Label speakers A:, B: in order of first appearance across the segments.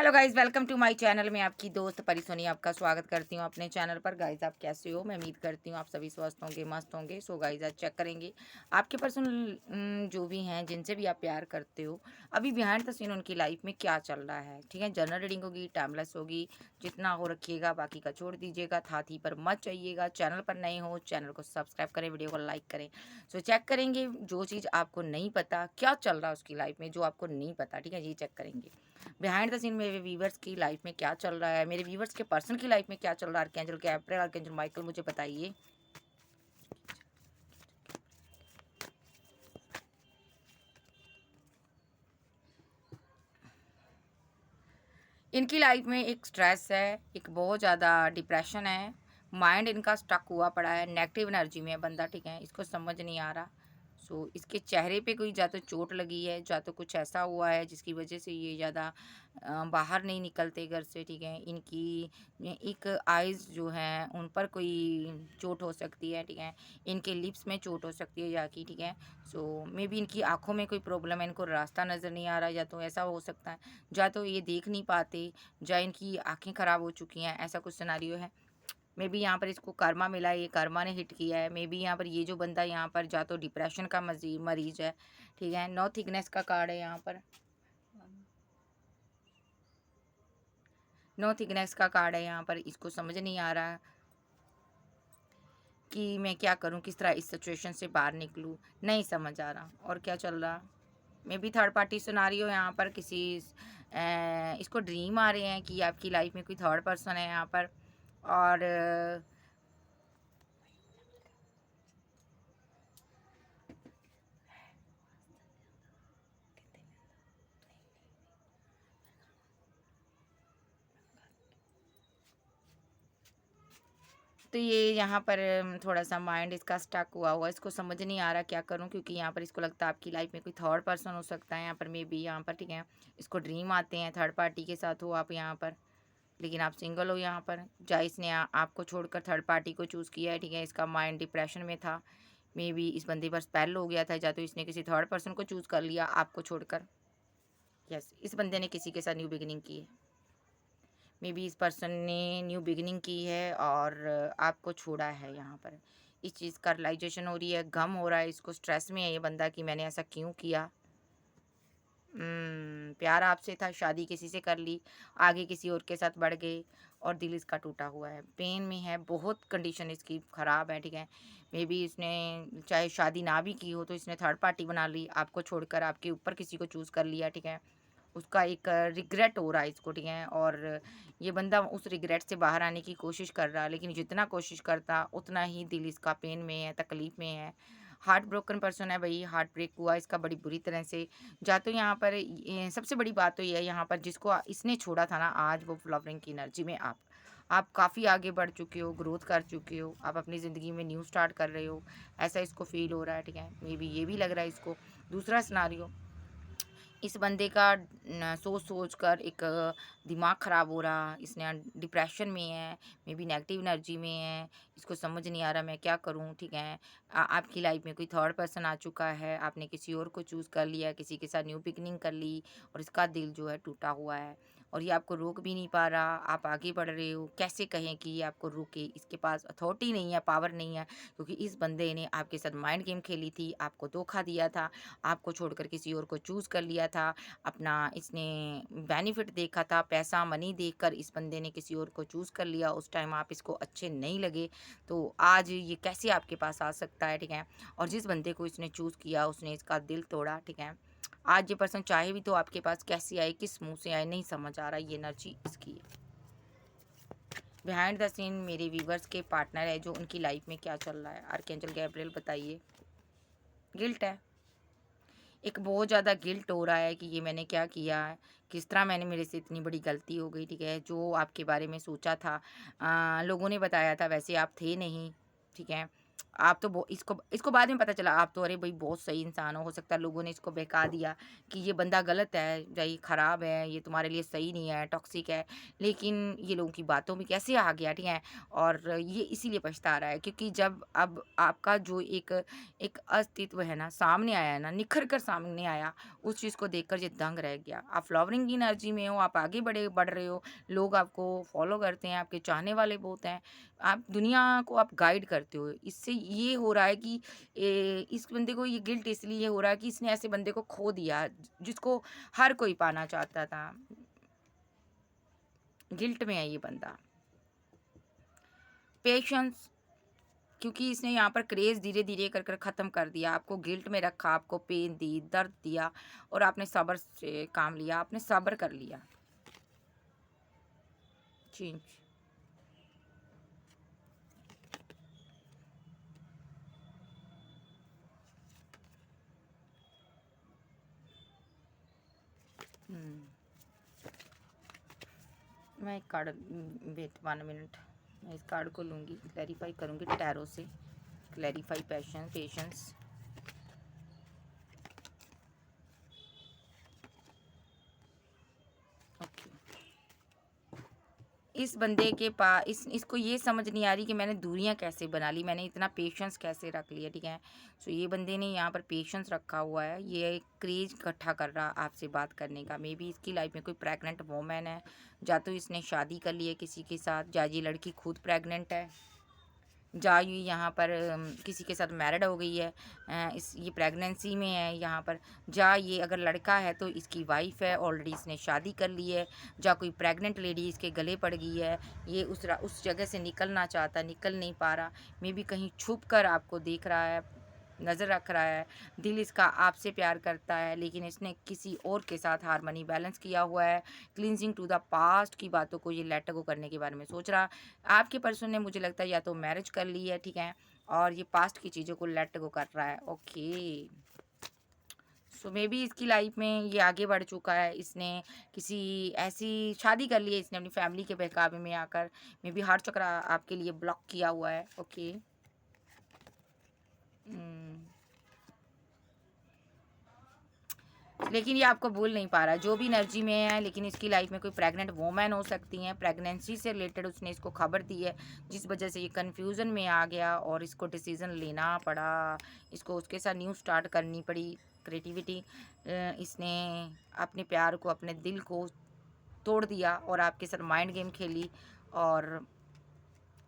A: Hello guys, welcome to my channel. मैं आपकी दोस्त परी सोनी आपका स्वागत करती हूँ अपने चैनल पर। गाइस, आप कैसे हो? मैं उम्मीद करती हूँ आप सभी स्वस्थ होंगे, मस्त होंगे। सो गाइस, आज चेक करेंगे आपके पर्सनल जो भी हैं, जिनसे भी आप प्यार करते हो, अभी बिहाइंड द सीन उनकी लाइफ में क्या चल रहा है। ठीक है, जनरल रीडिंग होगी, टाइमलेस होगी। जितना हो रखिएगा, बाकी का छोड़ दीजिएगा। थाती पर मत चाहिएगा। चैनल पर नए हो, चैनल को सब्सक्राइब करें, वीडियो को लाइक करें। सो चेक करेंगे जो चीज़ आपको नहीं पता क्या चल रहा है उसकी लाइफ में, जो आपको नहीं पता। ठीक है, ये चेक करेंगे बिहाइंड द सीन मेरे व्यूवर्स की लाइफ में क्या चल रहा है, मेरे व्यूवर्स के पर्सन की लाइफ में क्या चल रहा है। आर्कएंजल गैब्रियल, आर्कएंजल माइकल, मुझे बताइए। इनकी लाइफ में एक स्ट्रेस है, एक बहुत ज़्यादा डिप्रेशन है। माइंड इनका स्टक हुआ पड़ा है, नेगेटिव एनर्जी में है बंदा। ठीक है, इसको समझ नहीं आ रहा। सो इसके चेहरे पे कोई या तो चोट लगी है, या तो कुछ ऐसा हुआ है जिसकी वजह से ये ज़्यादा बाहर नहीं निकलते घर से। ठीक है, इनकी एक आइज़ जो हैं उन पर कोई चोट हो सकती है। ठीक है, इनके लिप्स में चोट हो सकती है जाके। ठीक है, सो मे बी इनकी आँखों में कोई प्रॉब्लम है, इनको रास्ता नज़र नहीं आ रहा, या तो ऐसा हो सकता है या तो ये देख नहीं पाते, या इनकी आँखें ख़राब हो चुकी हैं, ऐसा कुछ सिनेरियो है। मे बी यहाँ पर इसको कर्मा मिला है, ये कर्मा ने हिट किया है। मे बी यहाँ पर ये जो बंदा यहाँ पर या तो डिप्रेशन का मरीज़ है। ठीक है, नो थिकनेस का कार्ड है यहाँ पर। नो थिकनेस का कार्ड है यहाँ पर। इसको समझ नहीं आ रहा कि मैं क्या करूँ, किस तरह इस सिचुएशन से बाहर निकलूँ, नहीं समझ आ रहा। और क्या चल रहा, may be third party scenario यहाँ पर। इसको ड्रीम आ रहे हैं कि आपकी लाइफ में कोई थर्ड पर्सन है यहाँ पर। और तो ये यहाँ पर थोड़ा-सा माइंड इसका स्टक हुआ है, इसको समझ नहीं आ रहा क्या करूँ, क्योंकि यहाँ पर इसको लगता है आपकी लाइफ में कोई थर्ड पर्सन हो सकता है यहाँ पर, मे बी यहाँ पर। ठीक है, इसको ड्रीम आते हैं थर्ड पार्टी के साथ हो आप यहाँ पर, लेकिन आप सिंगल हो यहाँ पर। या इसने आपको छोड़कर थर्ड पार्टी को चूज़ किया है। ठीक है, इसका माइंड डिप्रेशन में था। मे बी इस बंदे पर स्पेल हो गया था, या तो इसने किसी थर्ड पर्सन को चूज़ कर लिया आपको छोड़कर। यस, इस बंदे ने किसी के साथ न्यू बिगिनिंग की है। मे बी इस पर्सन ने न्यू बिगिनिंग की है और आपको छोड़ा है यहाँ पर। इस चीज़ का रियलाइजेशन हो रही है, गम हो रहा है, इसको स्ट्रेस में है ये बंदा कि मैंने ऐसा क्यों किया। प्यार आपसे था, शादी किसी से कर ली, आगे किसी और के साथ बढ़ गए, और दिल इसका टूटा हुआ है, पेन में है, बहुत कंडीशन इसकी ख़राब है। ठीक है, मे बी इसने चाहे शादी ना भी की हो तो इसने थर्ड पार्टी बना ली, आपको छोड़कर आपके ऊपर किसी को चूज़ कर लिया। ठीक है, उसका एक रिग्रेट हो रहा है इसको। ठीक है, और ये बंदा उस रिग्रेट से बाहर आने की कोशिश कर रहा है, लेकिन जितना कोशिश करता उतना ही दिल इसका पेन में है, तकलीफ़ में है। हार्ट ब्रोकन पर्सन है भाई, हार्ट ब्रेक हुआ इसका बड़ी बुरी तरह से। या तो यहाँ पर सबसे बड़ी बात तो ये है यहाँ पर, जिसको इसने छोड़ा था ना, आज वो फ्लावरिंग की एनर्जी में आप काफ़ी आगे बढ़ चुके हो, ग्रोथ कर चुके हो, आप अपनी ज़िंदगी में न्यू स्टार्ट कर रहे हो, ऐसा इसको फ़ील हो रहा है। ठीक है, मे बी ये भी लग रहा है इसको। दूसरा सिनेरियो, इस बंदे का सोच-सोच कर एक दिमाग ख़राब हो रहा, इसने डिप्रेशन में है, मे बी नेगेटिव एनर्जी में है, इसको समझ नहीं आ रहा मैं क्या करूँ। ठीक है, आपकी लाइफ में कोई थर्ड पर्सन आ चुका है, आपने किसी और को चूज़ कर लिया, किसी के साथ न्यू बिगिनिंग कर ली, और इसका दिल जो है टूटा हुआ है, और ये आपको रोक भी नहीं पा रहा, आप आगे बढ़ रहे हो। कैसे कहें कि ये आपको रोके, इसके पास अथॉरिटी नहीं है, पावर नहीं है, क्योंकि इस बंदे ने आपके साथ माइंड गेम खेली थी, आपको धोखा दिया था, आपको छोड़कर किसी और को चूज़ कर लिया था, अपना इसने बेनिफिट देखा था, पैसा मनी देखकर इस बंदे ने किसी और को चूज़ कर लिया, उस टाइम आप इसको अच्छे नहीं लगे, तो आज ये कैसे आपके पास आ सकता है। ठीक है, और जिस बंदे को इसने चूज़ किया उसने इसका दिल तोड़ा। ठीक है, आज ये पर्सन चाहे भी तो आपके पास कैसे आए, किस मुँह से आए, नहीं समझ आ रहा, ये एनर्जी इसकी है। बिहाइंड द सीन मेरे व्यूवर्स के पार्टनर है, जो उनकी लाइफ में क्या चल रहा है। आर्कएंजल गैब्रियल बताइए। गिल्ट है, एक बहुत ज़्यादा गिल्ट हो रहा है कि ये मैंने क्या किया है, किस तरह मैंने मेरे से इतनी बड़ी गलती हो गई। ठीक है, जो आपके बारे में सोचा था, लोगों ने बताया था, वैसे आप थे नहीं। ठीक है, आप तो इसको इसको बाद में पता चला आप तो अरे भाई बहुत सही इंसान हो सकता है लोगों ने इसको बहका दिया कि ये बंदा गलत है या ये खराब है, ये तुम्हारे लिए सही नहीं है, टॉक्सिक है। लेकिन ये लोगों की बातों में कैसे आ गया, ठीक है? और ये इसीलिए पछता रहा है क्योंकि जब अब आपका जो एक एक अस्तित्व है ना सामने आया है ना, निखर कर सामने आया, उस चीज़ को देखकर ये दंग रह गया। आप फ्लावरिंग की एनर्जी में हो, आप आगे बढ़ रहे हो, लोग आपको फॉलो करते हैं, आपके चाहने वाले बहुत हैं। आप दुनिया को आप गाइड करते हो। इससे ये हो रहा है कि इस बंदे को ये गिल्ट इसलिए हो रहा है कि इसने ऐसे बंदे को खो दिया जिसको हर कोई पाना चाहता था। गिल्ट में है ये बंदा। पेशेंस, क्योंकि इसने यहाँ पर क्रेज़ धीरे-धीरे कर कर ख़त्म कर दिया। आपको गिल्ट में रखा, आपको पेन दी, दर्द दिया और आपने सब्र से काम लिया, आपने सब्र कर लिया। चेंज। हुँ। मैं एक कार्ड वेट 1 मिनट, मैं इस कार्ड को लूँगी, क्लैरिफ़ाई करूँगी टैरो से। Clarify patience. ओके। इस बंदे के इसको ये समझ नहीं आ रही कि मैंने दूरियां कैसे बना ली, मैंने इतना पेशेंस कैसे रख लिया, ठीक है? सो ये बंदे ने यहाँ पर पेशेंस रखा हुआ है, ये एक क्रेज इकट्ठा कर रहा आपसे बात करने का। मे बी इसकी लाइफ में कोई प्रेग्नेंट वोमेन है, या तो इसने शादी कर ली है किसी के साथ, या ये लड़की खुद प्रेग्नेंट है, जा ये यहाँ पर किसी के साथ मैरिड हो गई है, इस ये प्रेगनेंसी में है यहाँ पर, जा ये अगर लड़का है तो इसकी वाइफ है, ऑलरेडी इसने शादी कर ली है, जा कोई प्रेग्नेंट लेडी इसके गले पड़ गई है, ये उस जगह से निकलना चाहता, निकल नहीं पा रहा, मे बी कहीं छुप कर आपको देख रहा है, नज़र रख रहा है। दिल इसका आपसे प्यार करता है, लेकिन इसने किसी और के साथ हार्मनी बैलेंस किया हुआ है। क्लींजिंग टू द पास्ट की बातों को ये लेट गो करने के बारे में सोच रहा। आपके पर्सन ने मुझे लगता है या तो मैरिज कर ली है, ठीक है? और ये पास्ट की चीज़ों को लेट गो कर रहा है। ओके। सो मे बी इसकी लाइफ में ये आगे बढ़ चुका है। इसने किसी ऐसी शादी कर ली है इसने अपनी फैमिली के बहकावे में आकर। मे बी हार्ट चक्र आपके लिए ब्लॉक किया हुआ है। ओके। लेकिन ये आपको भूल नहीं पा रहा, जो भी एनर्जी में है, लेकिन इसकी लाइफ में कोई प्रेग्नेंट वोमेन हो सकती हैं, प्रेगनेंसी से रिलेटेड उसने इसको खबर दी है, जिस वजह से ये कन्फ्यूज़न में आ गया और इसको डिसीज़न लेना पड़ा, इसको उसके साथ न्यू स्टार्ट करनी पड़ी। क्रिएटिविटी, इसने अपने प्यार को, अपने दिल को तोड़ दिया और आपके साथ माइंड गेम खेली, और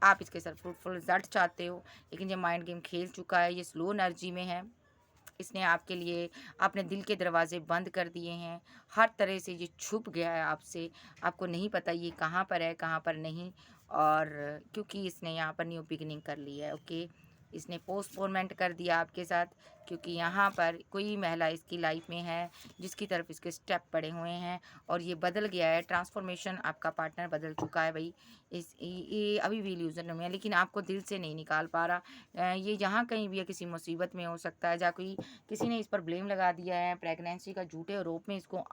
A: आप इसके साथ फ्रूटफुल रिजल्ट चाहते हो, लेकिन ये माइंड गेम खेल चुका है, ये स्लो एनर्जी में है। इसने आपके लिए अपने दिल के दरवाज़े बंद कर दिए हैं। हर तरह से ये छुप गया है आपसे। आपको नहीं पता ये कहाँ पर है, कहाँ पर नहीं, और क्योंकि इसने यहाँ पर न्यू बिगिनिंग कर ली है। ओके। इसने पोस्टपोनमेंट कर दिया आपके साथ, क्योंकि यहाँ पर कोई महिला इसकी लाइफ में है जिसकी तरफ इसके स्टेप पड़े हुए हैं और ये बदल गया है। ट्रांसफॉर्मेशन, आपका पार्टनर बदल चुका है भाई। ये अभी भी इल्यूजन में है, लेकिन आपको दिल से नहीं निकाल पा रहा। ये यहाँ कहीं भी है, किसी मुसीबत में हो सकता है, या कोई किसी ने इस पर ब्लेम लगा दिया है, प्रेगनेंसी का झूठे आरोप में इसको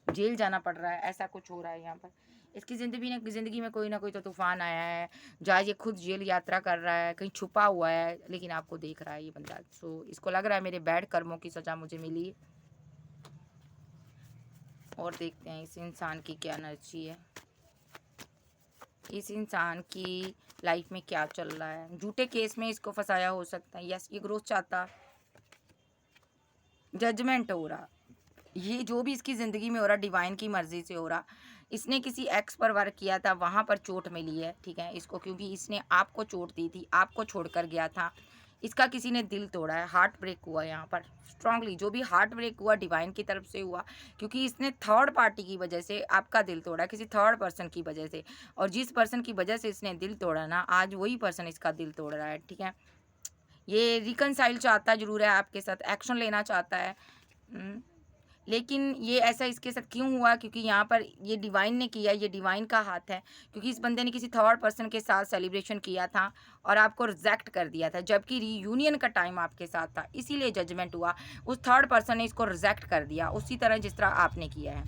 A: जेल जाना पड़ रहा है, ऐसा कुछ हो रहा है यहाँ पर। इसकी ज़िंदगी में कोई ना कोई तो तूफ़ान आया है, जहाँ ये खुद जेल यात्रा कर रहा है, कहीं छुपा हुआ है, लेकिन आपको देख रहा है ये बंदा। सो इसको लग रहा है मेरे बैड कर्मों की सज़ा मुझे मिली। और देखते हैं इस इंसान की क्या एनर्जी है, इस इंसान की लाइफ में क्या चल रहा है। झूठे केस में इसको फंसाया हो सकता है। यस, ये ग्रोथ चाहता, जजमेंट हो रहा, ये जो भी इसकी ज़िंदगी में हो रहा डिवाइन की मर्ज़ी से हो रहा। इसने किसी एक्स पर वर्क किया था, वहाँ पर चोट मिली है, ठीक है इसको, क्योंकि इसने आपको चोट दी थी, आपको छोड़कर गया था। इसका किसी ने दिल तोड़ा है, हार्ट ब्रेक हुआ है यहाँ पर स्ट्रांगली। जो भी हार्ट ब्रेक हुआ डिवाइन की तरफ से हुआ, क्योंकि इसने थर्ड पार्टी की वजह से आपका दिल तोड़ा है, किसी थर्ड पर्सन की वजह से। और जिस पर्सन की वजह से इसने दिल तोड़ा ना, आज वही पर्सन इसका दिल तोड़ रहा है, ठीक है। ये रिकनसाइल चाहता ज़रूर है आपके साथ, एक्शन लेना चाहता है, लेकिन ये ऐसा इसके साथ क्यों हुआ? क्योंकि यहाँ पर ये डिवाइन ने किया, ये डिवाइन का हाथ है, क्योंकि इस बंदे ने किसी थर्ड पर्सन के साथ सेलिब्रेशन किया था और आपको रिजेक्ट कर दिया था, जबकि रीयूनियन का टाइम आपके साथ था, इसीलिए जजमेंट हुआ। उस थर्ड पर्सन ने इसको रिजेक्ट कर दिया, उसी तरह जिस तरह आपने किया है।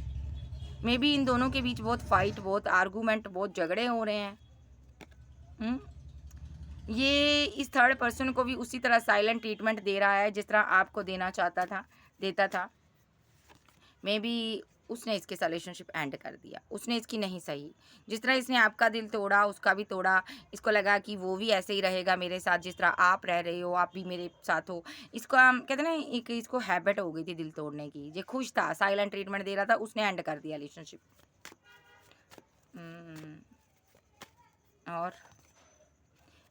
A: मे बी इन दोनों के बीच बहुत फाइट, बहुत आर्गूमेंट, बहुत झगड़े हो रहे हैं। ये इस थर्ड पर्सन को भी उसी तरह साइलेंट ट्रीटमेंट दे रहा है जिस तरह आपको देना चाहता था, देता था। मे बी उसने इसके रिलेशनशिप एंड कर दिया, उसने इसकी नहीं सही। जिस तरह इसने आपका दिल तोड़ा, उसका भी तोड़ा। इसको लगा कि वो भी ऐसे ही रहेगा मेरे साथ जिस तरह आप रह रहे हो, आप भी मेरे साथ हो। इसको हम कहते हैं ना, एक इसको हैबिट हो गई थी दिल तोड़ने की। ये खुश था, साइलेंट ट्रीटमेंट दे रहा था, उसने एंड कर दिया रिलेशनशिप। और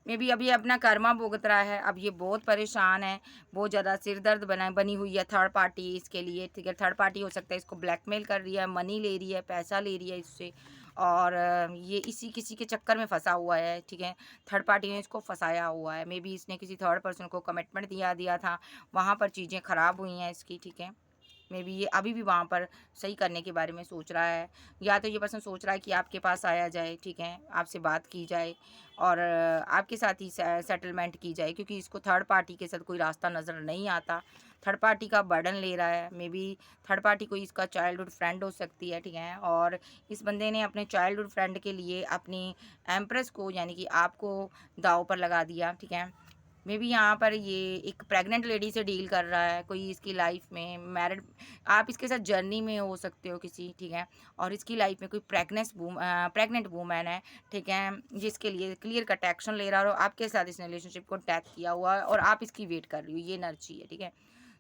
A: मे बी अभी अपना कर्मा भुगत रहा है। अब ये बहुत परेशान है, बहुत ज़्यादा सिरदर्द बनी हुई है थर्ड पार्टी इसके लिए, ठीक है। थर्ड पार्टी हो सकता है इसको ब्लैकमेल कर रही है, मनी ले रही है, पैसा ले रही है इससे, और ये इसी किसी के चक्कर में फंसा हुआ है, ठीक है। थर्ड पार्टी ने इसको फंसाया हुआ है। मे बी इसने किसी थर्ड पर्सन को कमिटमेंट दिया था, वहाँ पर चीज़ें ख़राब हुई हैं इसकी, ठीक है। मे बी ये अभी भी वहाँ पर सही करने के बारे में सोच रहा है, या तो ये पर्सन सोच रहा है कि आपके पास आया जाए, ठीक है, आपसे बात की जाए और आपके साथ ही सेटलमेंट की जाए, क्योंकि इसको थर्ड पार्टी के साथ कोई रास्ता नज़र नहीं आता। थर्ड पार्टी का बर्डन ले रहा है। मे बी थर्ड पार्टी कोई इसका चाइल्डहुड फ्रेंड हो सकती है, ठीक है। और इस बंदे ने अपने चाइल्डहुड फ्रेंड के लिए अपनी एम्प्रेस को, यानी कि आपको दांव पर लगा दिया, ठीक है। मे बी यहाँ पर ये एक प्रेग्नेंट लेडी से डील कर रहा है, कोई इसकी लाइफ में मैरिड, आप इसके साथ जर्नी में हो सकते हो किसी, ठीक है। और इसकी लाइफ में कोई प्रेग्नेंट वूमेन है, ठीक है, जिसके लिए क्लियर कट एक्शन ले रहा है, और आपके साथ इस रिलेशनशिप को टैग किया हुआ है और आप इसकी वेट कर रही हो, ये एनर्जी है, ठीक है।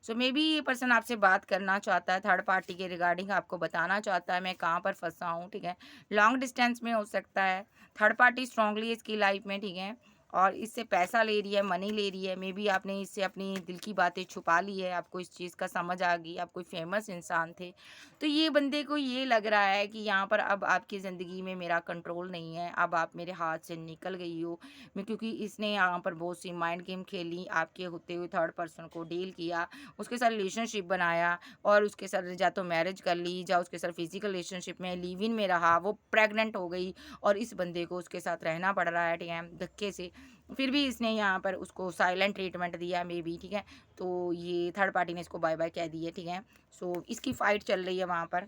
A: सो मे बी ये पर्सन आपसे बात करना चाहता है थर्ड पार्टी के रिगार्डिंग, आपको बताना चाहता है मैं कहाँ पर फंसा हूँ, ठीक है। लॉन्ग डिस्टेंस में हो सकता है, थर्ड पार्टी स्ट्रांगली इसकी लाइफ में, ठीक है। और इससे पैसा ले रही है, मनी ले रही है। मे बी आपने इससे अपनी दिल की बातें छुपा ली है, आपको इस चीज़ का समझ आ गई, आप कोई फेमस इंसान थे। तो ये बंदे को ये लग रहा है कि यहाँ पर अब आपकी ज़िंदगी में मेरा कंट्रोल नहीं है, अब आप मेरे हाथ से निकल गई हो। मैं, क्योंकि इसने यहाँ पर बहुत सी माइंड गेम खेली, आपके होते हुए थर्ड पर्सन को डील किया, उसके साथ रिलेशनशिप बनाया, और उसके साथ या तो मैरिज कर ली, या उसके साथ फिजिकल रिलेशनशिप में लिव इन में रहा, वो प्रेग्नेंट हो गई और इस बंदे को उसके साथ रहना पड़ रहा है, ठीक है, धक्के से। फिर भी इसने यहाँ पर उसको साइलेंट ट्रीटमेंट दिया मे बी, ठीक है। तो ये थर्ड पार्टी ने इसको बाय बाय कह दी है, ठीक है। सो इसकी फ़ाइट चल रही है वहाँ पर,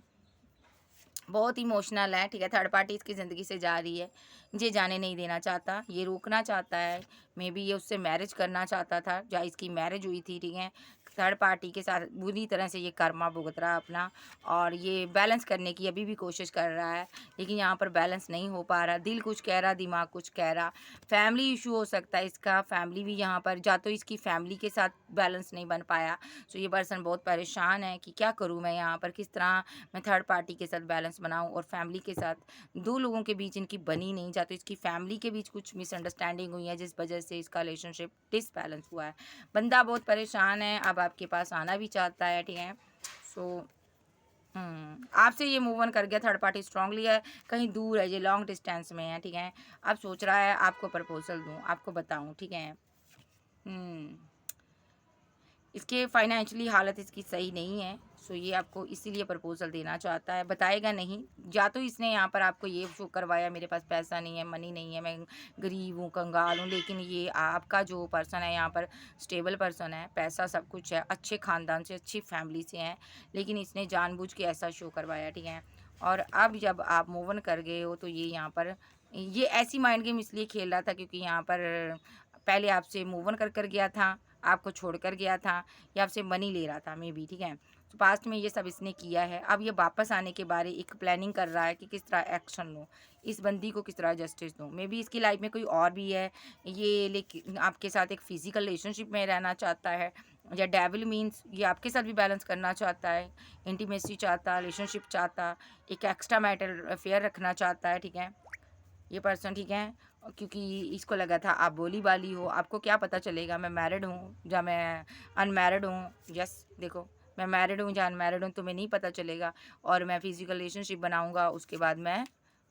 A: बहुत इमोशनल है, ठीक है। थर्ड पार्टी इसकी ज़िंदगी से जा रही है, ये जाने नहीं देना चाहता, ये रोकना चाहता है। मे बी ये उससे मैरिज करना चाहता था, जहाँ इसकी मैरिज हुई थी, ठीक है। थर्ड पार्टी के साथ बुरी तरह से ये कर्मा भुगत रहा है अपना, और ये बैलेंस करने की अभी भी कोशिश कर रहा है, लेकिन यहाँ पर बैलेंस नहीं हो पा रहा। दिल कुछ कह रहा, दिमाग कुछ कह रहा। फैमिली इशू हो सकता है इसका, फैमिली भी यहाँ पर, या तो इसकी फैमिली के साथ बैलेंस नहीं बन पाया। सो ये पर्सन बहुत परेशान है कि क्या करूँ मैं यहाँ पर, किस तरह मैं थर्ड पार्टी के साथ बैलेंस बनाऊँ, और फैमिली के साथ दो लोगों के बीच इनकी बनी नहीं, या तो इसकी फैमिली के बीच कुछ मिसअंडरस्टैंडिंग हुई है जिस वजह से इसका रिलेशनशिप डिसबैलेंस हुआ है। बंदा बहुत परेशान है, अब आपके पास आना भी चाहता है, ठीक है। सो आपसे ये मूव ऑन कर गया, थर्ड पार्टी स्ट्रांगली है, कहीं दूर है, ये लॉन्ग डिस्टेंस में है, ठीक है। अब सोच रहा है आपको प्रपोजल दूँ, आपको बताऊँ, ठीक है। इसके फाइनेंशियली हालत इसकी सही नहीं है, सो ये आपको इसीलिए प्रपोजल देना चाहता है, बताएगा नहीं। या तो इसने यहाँ पर आपको ये शो करवाया मेरे पास पैसा नहीं है, मनी नहीं है, मैं गरीब हूँ, कंगाल हूँ, लेकिन ये आपका जो पर्सन है यहाँ पर स्टेबल पर्सन है, पैसा सब कुछ है, अच्छे ख़ानदान से, अच्छी फैमिली से हैं, लेकिन इसने जानबूझ के ऐसा शो करवाया, ठीक है। और अब जब आप मूव ऑन कर गए हो, तो ये यहाँ पर ये ऐसी माइंड गेम इसलिए खेल रहा था क्योंकि यहाँ पर पहले आपसे मूव ऑन कर गया था, आपको छोड़कर गया था, या आपसे मनी ले रहा था मे बी, ठीक है। तो पास्ट में ये सब इसने किया है। अब ये वापस आने के बारे एक प्लानिंग कर रहा है कि किस तरह एक्शन लूँ, इस बंदी को किस तरह जस्टिस दूँ। मे बी इसकी लाइफ में कोई और भी है, ये लेकिन आपके साथ एक फ़िज़िकल रिलेशनशिप में रहना चाहता है, या डेविल मीन्स ये आपके साथ भी बैलेंस करना चाहता है, इंटीमेसी चाहता, रिलेशनशिप चाहता, एक एक्स्ट्रा मैरिटल अफेयर रखना चाहता है, ठीक है, ये पर्सन, ठीक है। क्योंकि इसको लगा था आप बोली-बाली हो, आपको क्या पता चलेगा मैं मैरिड हूँ या मैं अनमैरिड हूँ। यस, देखो, मैं मैरिड हूँ या अनमैरिड हूँ तुम्हें नहीं पता चलेगा, और मैं फ़िज़िकल रिलेशनशिप बनाऊँगा, उसके बाद मैं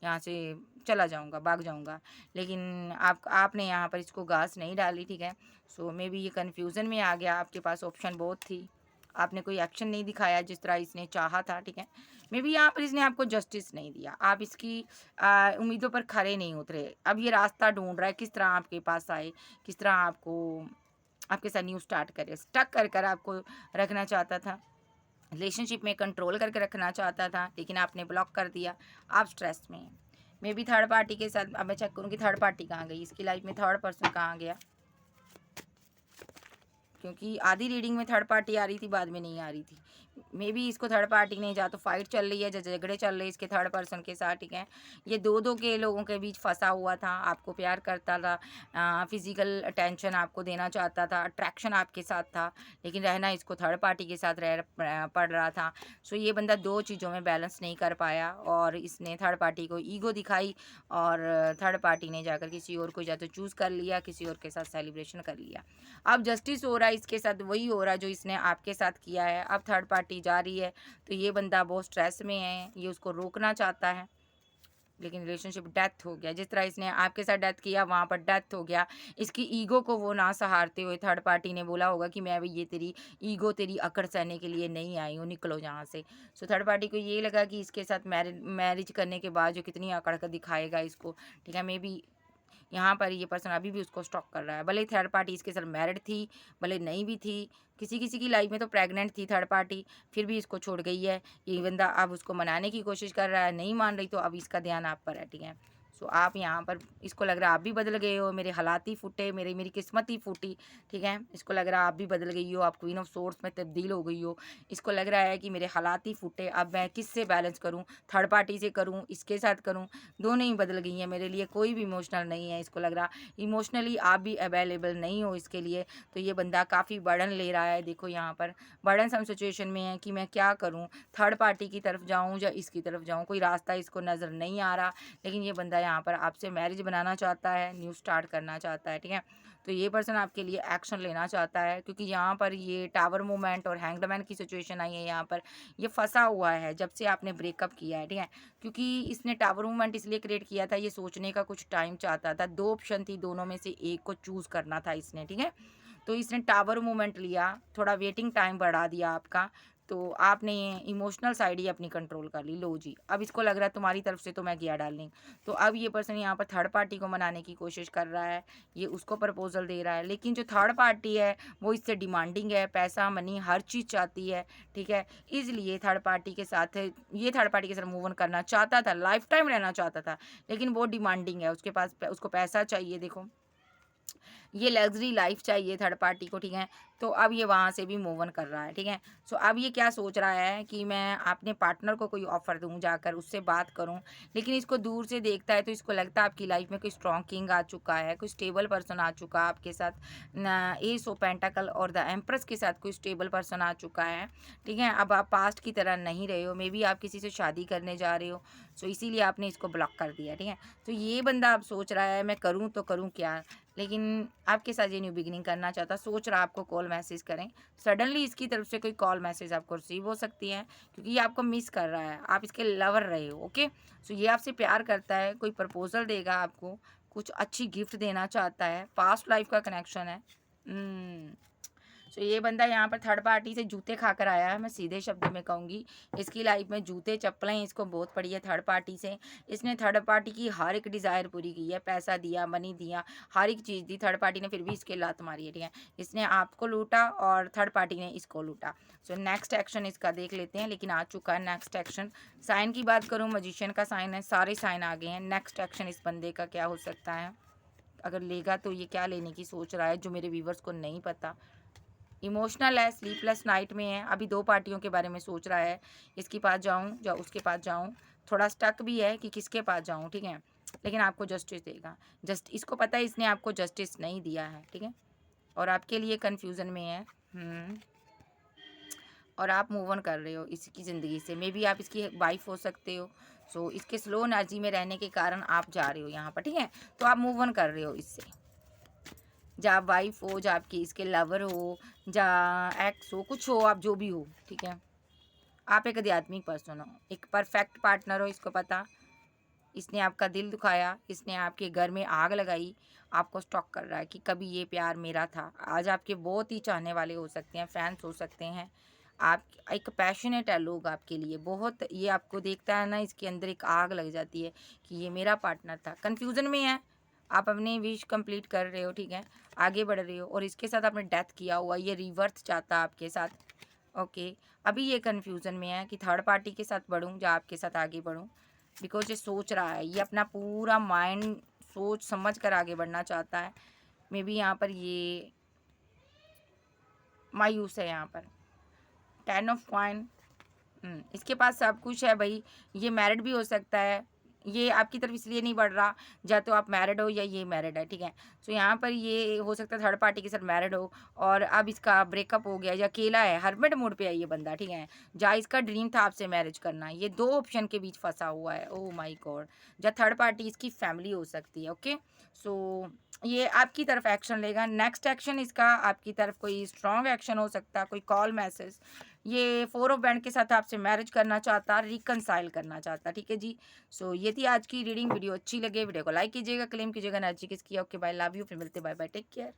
A: यहाँ से चला जाऊँगा, भाग जाऊँगा। लेकिन आपने यहाँ पर इसको घास नहीं डाली, ठीक है। सो मे बी ये कन्फ्यूज़न में आ गया, आपके पास ऑप्शन बहुत थी, आपने कोई एक्शन नहीं दिखाया जिस तरह इसने चाहा था, ठीक है। मे बी यहाँ पर इसने आपको जस्टिस नहीं दिया, आप इसकी उम्मीदों पर खरे नहीं उतरे। अब ये रास्ता ढूँढ रहा है किस तरह आपके पास आए, किस तरह आपको आपके साथ न्यू स्टार्ट करे। स्टक कर आपको रखना चाहता था, रिलेशनशिप में कंट्रोल करके रखना चाहता था, लेकिन आपने ब्लॉक कर दिया, आप स्ट्रेस में हैं। मे बी थर्ड पार्टी के साथ। अब मैं चेक करूँ कि थर्ड पार्टी कहाँ गई, इसकी लाइफ में थर्ड पर्सन कहाँ गया, क्योंकि आधी रीडिंग में थर्ड पार्टी आ रही थी, बाद में नहीं आ रही थी। मे बी इसको थर्ड पार्टी ने जा तो फाइट चल रही है, जो झगड़े चल रहे हैं इसके थर्ड पर्सन के साथ, ठीक है। ये दो के लोगों के बीच फंसा हुआ था, आपको प्यार करता था, फिजिकल अटेंशन आपको देना चाहता था, अट्रैक्शन आपके साथ था, लेकिन रहना इसको थर्ड पार्टी के साथ पड़ रहा था। सो ये बंदा दो चीज़ों में बैलेंस नहीं कर पाया और इसने थर्ड पार्टी को ईगो दिखाई और थर्ड पार्टी ने जाकर किसी और को या तो चूज़ कर लिया, किसी और के साथ सेलिब्रेशन कर लिया। अब जस्टिस हो रहा है इसके साथ, वही हो रहा है जो इसने आपके साथ किया है। अब थर्ड पार्टी जा रही है तो ये बंदा बहुत स्ट्रेस में है, ये उसको रोकना चाहता है, लेकिन रिलेशनशिप डेथ हो गया। जिस तरह इसने आपके साथ डेथ किया, वहाँ पर डेथ हो गया। इसकी ईगो को वो ना सहारते हुए थर्ड पार्टी ने बोला होगा कि मैं भी ये तेरी ईगो, तेरी अकड़ सहने के लिए नहीं आई हूँ, निकलो यहाँ से। सो थर्ड पार्टी को ये लगा कि इसके साथ मैरिज करने के बाद जो कितनी अकड़ का दिखाएगा इसको, ठीक है। मे बी यहाँ पर ये पर्सन अभी भी उसको स्टॉक कर रहा है, भले थर्ड पार्टी इसके साथ मैरिड थी, भले नहीं भी थी, किसी किसी की लाइफ में तो प्रेग्नेंट थी थर्ड पार्टी, फिर भी इसको छोड़ गई है। ये बंदा अब उसको मनाने की कोशिश कर रहा है, नहीं मान रही, तो अब इसका ध्यान आप पर है, ठीक है। सो आप यहाँ पर, इसको लग रहा है आप भी बदल गए हो, मेरे हालात ही फूटे, मेरी किस्मत ही फूटी, ठीक है। इसको लग रहा है आप भी बदल गई हो, आप क्वीन ऑफ सोर्स में तब्दील हो गई हो। इसको लग रहा है कि मेरे हालात ही फूटे, अब मैं किससे बैलेंस करूँ, थर्ड पार्टी से करूँ, इसके साथ करूँ, दोनों ही बदल गई हैं मेरे लिए, कोई भी इमोशनल नहीं है। इसको लग रहा इमोशनली आप भी अवेलेबल नहीं हो इसके लिए, तो ये बंदा काफ़ी बर्डन ले रहा है। देखो यहाँ पर बर्डन सम सिचुएशन में है कि मैं क्या करूँ, थर्ड पार्टी की तरफ जाऊँ या इसकी तरफ जाऊँ, कोई रास्ता इसको नज़र नहीं आ रहा। लेकिन ये बंदा यहाँ पर आपसे मैरिज बनाना चाहता है, न्यू स्टार्ट करना चाहता है, ठीक है। तो ये पर्सन आपके लिए एक्शन लेना चाहता है, क्योंकि यहाँ पर ये टावर मूवमेंट और हैंगड की सिचुएशन आई है। यहाँ पर ये फंसा हुआ है जब से आपने ब्रेकअप किया है, ठीक है। क्योंकि इसने टावर मूवमेंट इसलिए क्रिएट किया था, ये सोचने का कुछ टाइम चाहता था, दो ऑप्शन थी, दोनों में से एक को चूज़ करना था इसने, ठीक है। तो इसने टावर मूवमेंट लिया, थोड़ा वेटिंग टाइम बढ़ा दिया आपका, तो आपने ये इमोशनल साइड ही अपनी कंट्रोल कर ली। लो जी, अब इसको लग रहा है तुम्हारी तरफ से तो मैं गया डार्लिंग। तो अब ये पर्सन यहाँ पर थर्ड पार्टी को मनाने की कोशिश कर रहा है, ये उसको प्रपोजल दे रहा है, लेकिन जो थर्ड पार्टी है वो इससे डिमांडिंग है, पैसा मनी हर चीज़ चाहती है, ठीक है। इसलिए थर्ड पार्टी के साथ, ये थर्ड पार्टी के साथ मूव ऑन करना चाहता था, लाइफ टाइम रहना चाहता था, लेकिन वो डिमांडिंग है, उसके पास उसको पैसा चाहिए, देखो ये लग्जरी लाइफ चाहिए थर्ड पार्टी को, ठीक है। तो अब ये वहाँ से भी मूव ऑन कर रहा है, ठीक है। सो अब ये क्या सोच रहा है कि मैं अपने पार्टनर को कोई ऑफ़र दूँ, जाकर उससे बात करूँ, लेकिन इसको दूर से देखता है तो इसको लगता है आपकी लाइफ में कोई स्ट्रॉन्ग किंग आ चुका है, कोई स्टेबल पर्सन आ चुका है आपके साथ, एस ऑफ पेंटाकल और द एम्प्रेस के साथ कोई स्टेबल पर्सन आ चुका है, ठीक है। अब आप पास्ट की तरह नहीं रहे हो, मे बी आप किसी से शादी करने जा रहे हो, सो इसीलिए आपने इसको ब्लॉक कर दिया, ठीक है। तो ये बंदा अब सोच रहा है मैं करूँ तो करूँ क्या, लेकिन आपके साथ ये न्यू बिगिनिंग करना चाहता, सोच रहा आपको कॉल मैसेज करें। सडनली इसकी तरफ से कोई कॉल मैसेज आपको रिसीव हो सकती है, क्योंकि ये आपको मिस कर रहा है, आप इसके लवर रहे हो, ओके। सो ये आपसे प्यार करता है, कोई प्रपोजल देगा आपको, कुछ अच्छी गिफ्ट देना चाहता है, पास्ट लाइफ का कनेक्शन है। सो ये बंदा यहाँ पर थर्ड पार्टी से जूते खाकर आया है, मैं सीधे शब्द में कहूँगी। इसकी लाइफ में जूते चप्पलें इसको बहुत पड़ी है थर्ड पार्टी से। इसने थर्ड पार्टी की हर एक डिज़ायर पूरी की है, पैसा दिया, मनी दिया, हर एक चीज़ दी थर्ड पार्टी ने, फिर भी इसके लात मारी है, ठीक है। इसने आपको लूटा और थर्ड पार्टी ने इसको लूटा। सो नेक्स्ट एक्शन इसका देख लेते हैं, लेकिन आ चुका है नेक्स्ट एक्शन। साइन की बात करूँ, मजिशियन का साइन है, सारे साइन आ गए हैं। नेक्स्ट एक्शन इस बंदे का क्या हो सकता है, अगर लेगा तो ये क्या लेने की सोच रहा है जो मेरे व्यूवर्स को नहीं पता। इमोशनल है, स्लीपलेस नाइट में है, अभी दो पार्टियों के बारे में सोच रहा है, इसके पास जाऊं या उसके पास जाऊं, थोड़ा स्टक भी है कि किसके पास जाऊं, ठीक है। लेकिन आपको जस्टिस देगा, इसको पता है इसने आपको जस्टिस नहीं दिया है, ठीक है, और आपके लिए कन्फ्यूज़न में है। और आप मूव ऑन कर रहे हो इसकी ज़िंदगी से, मे बी आप इसकी वाइफ हो सकते हो। सो इसके स्लो एनर्जी में रहने के कारण आप जा रहे हो यहाँ पर, ठीक है। तो आप मूव ऑन कर रहे हो इससे, जा आप वाइफ हो, जा आपकी इसके लवर हो, जा एक्स हो, कुछ हो आप, जो भी हो, ठीक है। आप एक आध्यात्मिक पर्सन हो, एक परफेक्ट पार्टनर हो, इसको पता। इसने आपका दिल दुखाया, इसने आपके घर में आग लगाई, आपको स्टॉक कर रहा है कि कभी ये प्यार मेरा था। आज आपके बहुत ही चाहने वाले हो सकते हैं, फैंस हो सकते हैं, आप एक पैशनेट है लोग आपके लिए बहुत, ये आपको देखता है ना, इसके अंदर एक आग लग जाती है कि ये मेरा पार्टनर था। कन्फ्यूज़न में है, आप अपनी विश कंप्लीट कर रहे हो, ठीक है, आगे बढ़ रहे हो, और इसके साथ आपने डेथ किया हुआ, ये रिवर्थ चाहता आपके साथ, ओके। अभी ये कन्फ्यूज़न में है कि थर्ड पार्टी के साथ बढ़ूँ या आपके साथ आगे बढ़ूँ। बिकॉज़ ये सोच रहा है, ये अपना पूरा माइंड सोच समझ कर आगे बढ़ना चाहता है। मे बी यहाँ पर ये मायूस है यहाँ पर। 10 ऑफ कॉइन। इसके पास सब कुछ है भई, ये मैरिड भी हो सकता है। ये आपकी तरफ इसलिए नहीं बढ़ रहा, या तो आप मैरिड हो या ये मैरिड है, ठीक है? सो यहाँ पर ये हो सकता है थर्ड पार्टी के साथ मैरिड हो और अब इसका ब्रेकअप हो गया या अकेला है, हर्मिट मोड पे है ये बंदा, ठीक है? जहाँ इसका ड्रीम था आपसे मैरिज करना, ये 2 ऑप्शन के बीच फँसा हुआ है। Oh my God! या थर्ड पार्टी इसकी फैमिली हो सकती है, ओके? सो ये आपकी तरफ एक्शन लेगा। नेक्स्ट एक्शन इसका आपकी तरफ कोई स्ट्रॉन्ग एक्शन हो सकता है, कोई कॉल मैसेज। ये 4 ऑफ बैंड के साथ आपसे मैरिज करना चाहता, रिकंसाइल करना चाहता, ठीक है जी? सो ये थी आज की रीडिंग। वीडियो अच्छी लगे वीडियो को लाइक कीजिएगा, क्लेम कीजिएगा एनर्जी किसकी है। ओके बाय, लव यू, फिर मिलते हैं, बाय बाय, टेक केयर।